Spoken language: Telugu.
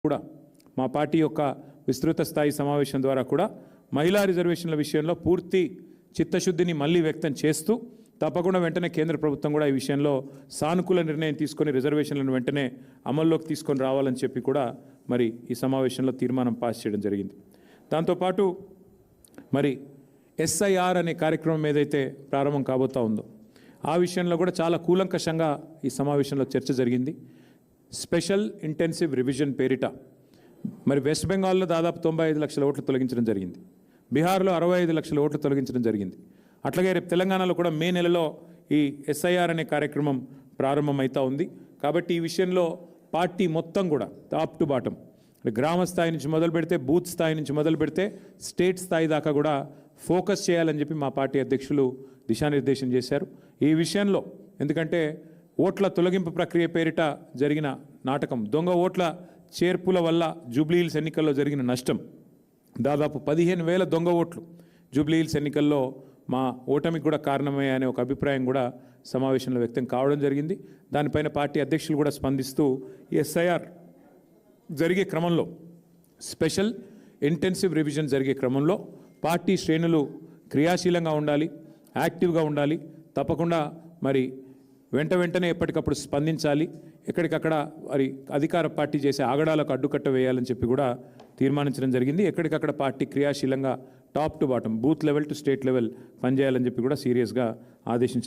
కూడా మా పార్టీ యొక్క విస్తృత స్థాయి సమావేశం ద్వారా కూడా మహిళా రిజర్వేషన్ల విషయంలో పూర్తి చిత్తశుద్ధిని మళ్ళీ వ్యక్తం చేస్తూ తప్పకుండా వెంటనే కేంద్ర ప్రభుత్వం కూడా ఈ విషయంలో సానుకూల నిర్ణయం తీసుకొని రిజర్వేషన్లను వెంటనే అమల్లోకి తీసుకొని రావాలని చెప్పి కూడా మరి ఈ సమావేశంలో తీర్మానం పాస్ చేయడం జరిగింది. దాంతోపాటు మరి ఎస్ఐఆర్ అనే కార్యక్రమం ఏదైతే ప్రారంభం కాబోతా ఉందో ఆ విషయంలో కూడా చాలా కూలంకషంగా ఈ సమావేశంలో చర్చ జరిగింది. స్పెషల్ ఇంటెన్సివ్ రివిజన్ పేరిట మరి వెస్ట్ బెంగాల్లో దాదాపు 95 లక్షల ఓట్లు తొలగించడం జరిగింది. బీహార్లో 65 లక్షల ఓట్లు తొలగించడం జరిగింది. అట్లాగే రేపు తెలంగాణలో కూడా మే నెలలో ఈ ఎస్ఐఆర్ అనే కార్యక్రమం ప్రారంభమవుతా ఉంది. కాబట్టి ఈ విషయంలో పార్టీ మొత్తం కూడా టాప్ టు బాటం గ్రామ స్థాయి నుంచి మొదలు పెడితే బూత్ స్థాయి నుంచి మొదలు పెడితే స్టేట్ స్థాయి దాకా కూడా ఫోకస్ చేయాలని చెప్పి మా పార్టీ అధ్యక్షులు దిశానిర్దేశం చేశారు. ఈ విషయంలో ఎందుకంటే ఓట్ల తొలగింపు ప్రక్రియ పేరిట జరిగిన నాటకం, దొంగ ఓట్ల చేర్పుల వల్ల జూబ్లీహిల్స్ ఎన్నికల్లో జరిగిన నష్టం దాదాపు 15,000 దొంగ ఓట్లు జూబ్లీహిల్స్ ఎన్నికల్లో మా ఓటమికి కూడా కారణమే అనే ఒక అభిప్రాయం కూడా సమావేశంలో వ్యక్తం కావడం జరిగింది. దానిపైన పార్టీ అధ్యక్షులు కూడా స్పందిస్తూ ఎస్ఐఆర్ జరిగే క్రమంలో స్పెషల్ ఇంటెన్సివ్ రివిజన్ జరిగే క్రమంలో పార్టీ శ్రేణులు క్రియాశీలంగా ఉండాలి, యాక్టివ్గా ఉండాలి, తప్పకుండా మరి వెంటనే ఎప్పటికప్పుడు స్పందించాలి, ఎక్కడికక్కడ మరి అధికార పార్టీ చేసే ఆగడాలకు అడ్డుకట్ట వేయాలని చెప్పి కూడా తీర్మానించడం జరిగింది. ఎక్కడికక్కడ పార్టీ క్రియాశీలంగా top to bottom booth level to state level పనిచేయాలని చెప్పి కూడా సీరియస్గా ఆదేశించడం